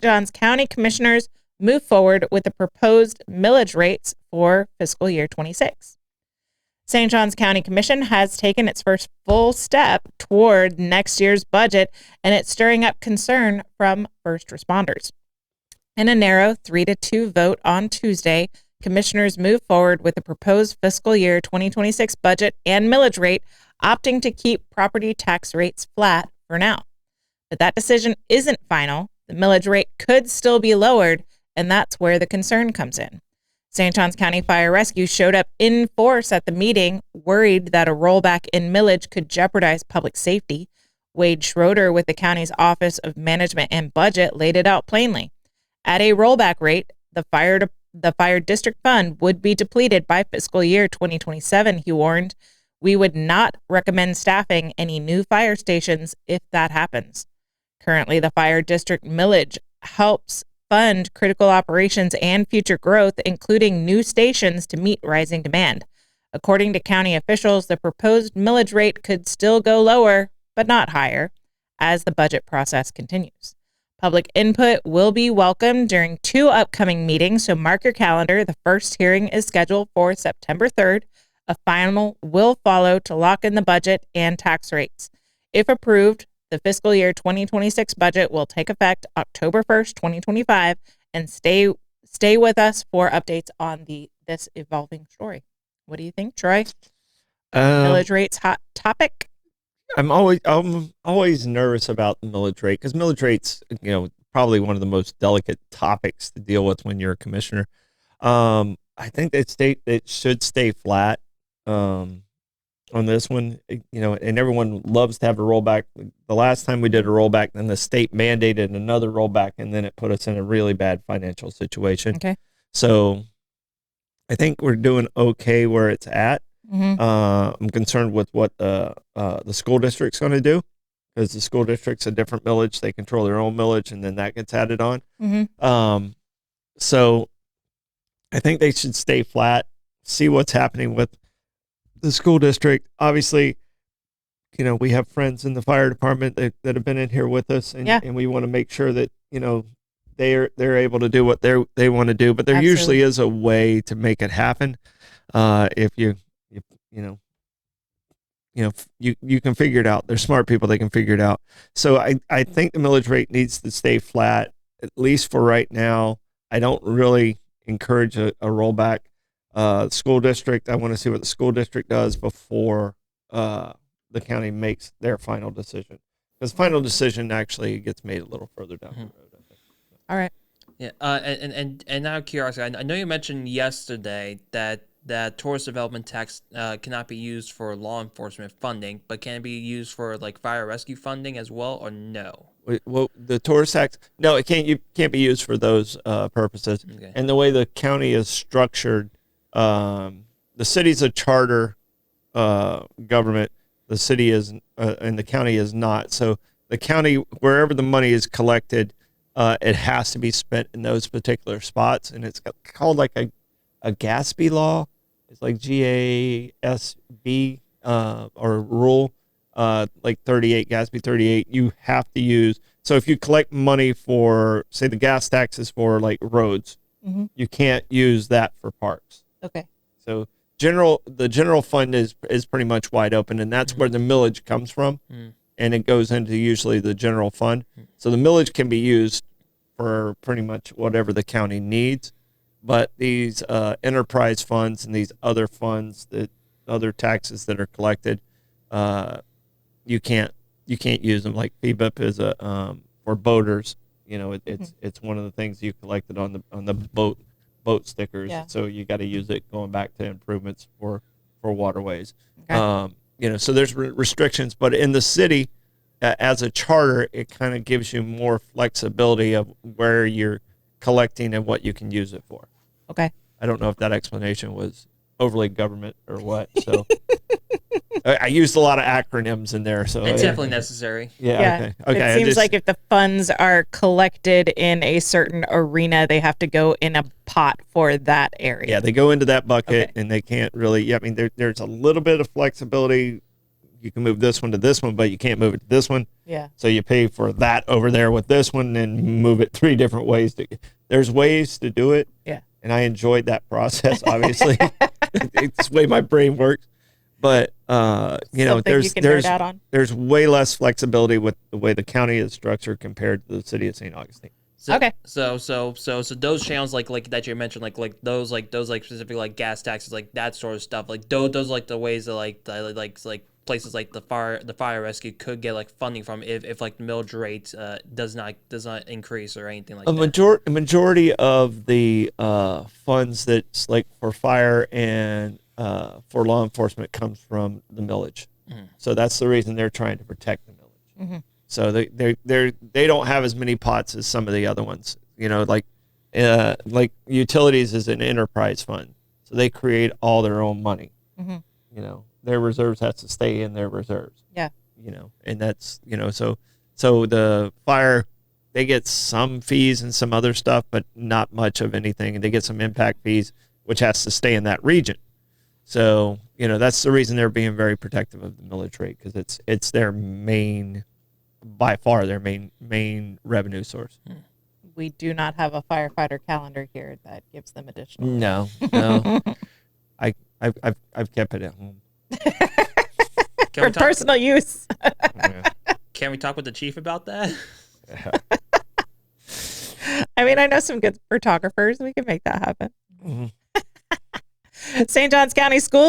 Johns County Commissioners move forward with the proposed millage rates for fiscal year 26. St. Johns County Commission has taken its first full step toward next year's budget, and it's stirring up concern from first responders. In a narrow 3-2 vote on Tuesday, commissioners move forward with the proposed fiscal year 2026 budget and millage rate, opting to keep property tax rates flat for now. But that decision isn't final. The millage rate could still be lowered, and that's where the concern comes in. St. Johns County Fire Rescue showed up in force at the meeting, worried that a rollback in millage could jeopardize public safety. Wade Schroeder with the county's Office of Management and Budget laid it out plainly. At a rollback rate, the fire district fund would be depleted by fiscal year 2027, he warned. We would not recommend staffing any new fire stations if that happens. Currently, the fire district millage helps fund critical operations and future growth, including new stations to meet rising demand. According to county officials, the proposed millage rate could still go lower, but not higher, as the budget process continues. Public input will be welcomed during 2 upcoming meetings, so mark your calendar. The first hearing is scheduled for September 3rd. A final will follow to lock in the budget and tax rates. If approved, the fiscal year 2026 budget will take effect October 1st, 2025, and stay with us for updates on this evolving story. What do you think, Troy? Millage rates hot topic? I'm always nervous about the millage rate because millage rate's probably one of the most delicate topics to deal with when you're a commissioner. I think it should stay flat. On this one, and everyone loves to have a rollback. The last time we did a rollback, then the state mandated another rollback, and then it put us in a really bad financial situation. Okay. So I think we're doing okay where it's at. Mm-hmm. I'm concerned with what the school district's going to do, because the school district's a different millage. They control their own millage, and then that gets added on. Mm-hmm. So I think they should stay flat, see what's happening with the school district. Obviously, we have friends in the fire department that have been in here with us, and we want to make sure that they're able to do what they want to do. But there Absolutely. usually is a way to make it happen. If you can figure it out. They're smart people; they can figure it out. So I think the millage rate needs to stay flat, at least for right now. I don't really encourage a rollback. School district, I want to see what the school district does before the county makes their final decision, because final decision actually gets made a little further down the road, I think. All right. Yeah. And out of curiosity, I know you mentioned yesterday that tourist development tax cannot be used for law enforcement funding, but can it be used for like fire rescue funding as well, or no? Well, the tourist tax, no, it can't be used for those purposes. Okay. And the way the county is structured, the city's a charter government. The city is, and the county is not. So the county, wherever the money is collected, it has to be spent in those particular spots, and it's called like a GASB law. It's like GASB or rule, like 38, GASB 38. You have to use. So if you collect money for, say, the gas taxes for like roads, mm-hmm. you can't use that for parks. Okay. So the general fund is pretty much wide open, and that's where the millage comes from, and it goes into usually the general fund. So the millage can be used for pretty much whatever the county needs, but these enterprise funds and these other funds, other taxes that are collected, you can't use them. Like FBIP is for boaters. It's one of the things you collected on the boat stickers. Yeah. So you got to use it going back to improvements for waterways. Okay. So there's restrictions, but in the city, as a charter, it kind of gives you more flexibility of where you're collecting and what you can use it for. Okay. I don't know if that explanation was overly government or what. So I used a lot of acronyms in there. So it's definitely necessary. Yeah. Okay. It seems like if the funds are collected in a certain arena, they have to go in a pot for that area. Yeah, they go into that bucket, and they can't really. Yeah, I mean, there's a little bit of flexibility you can move this one to this one, but you can't move it to this one. Yeah. So you pay for that over there with this one and move it 3 different ways. There's ways to do it. Yeah. And I enjoyed that process, obviously. It's the way my brain works. But, you know, there's way less flexibility with the way the county is structured compared to the city of St. Augustine. So, okay. So those channels like that you mentioned, like those specific like gas taxes, like that sort of stuff, like those like the ways that like places like the fire rescue could get like funding from if like the millage rate does not increase or anything like that. A majority of the funds that's like for fire and for law enforcement comes from the millage. Mm-hmm. So that's the reason they're trying to protect the millage. Mm-hmm. So they don't have as many pots as some of the other ones. You know, like utilities is an enterprise fund, so they create all their own money. Mm-hmm. You know, their reserves has to stay in their reserves. Yeah. You know, and that's, you know, so the fire, they get some fees and some other stuff, but not much of anything. And they get some impact fees, which has to stay in that region. So, you know, that's the reason they're being very protective of the millage rate, because it's their main, by far their main revenue source. We do not have a firefighter calendar here that gives them additional. No. I've kept it at home for personal use. Yeah. Can we talk with the chief about that? Yeah. I mean, I know some good photographers. We can make that happen. Mm-hmm. St. Johns County Schools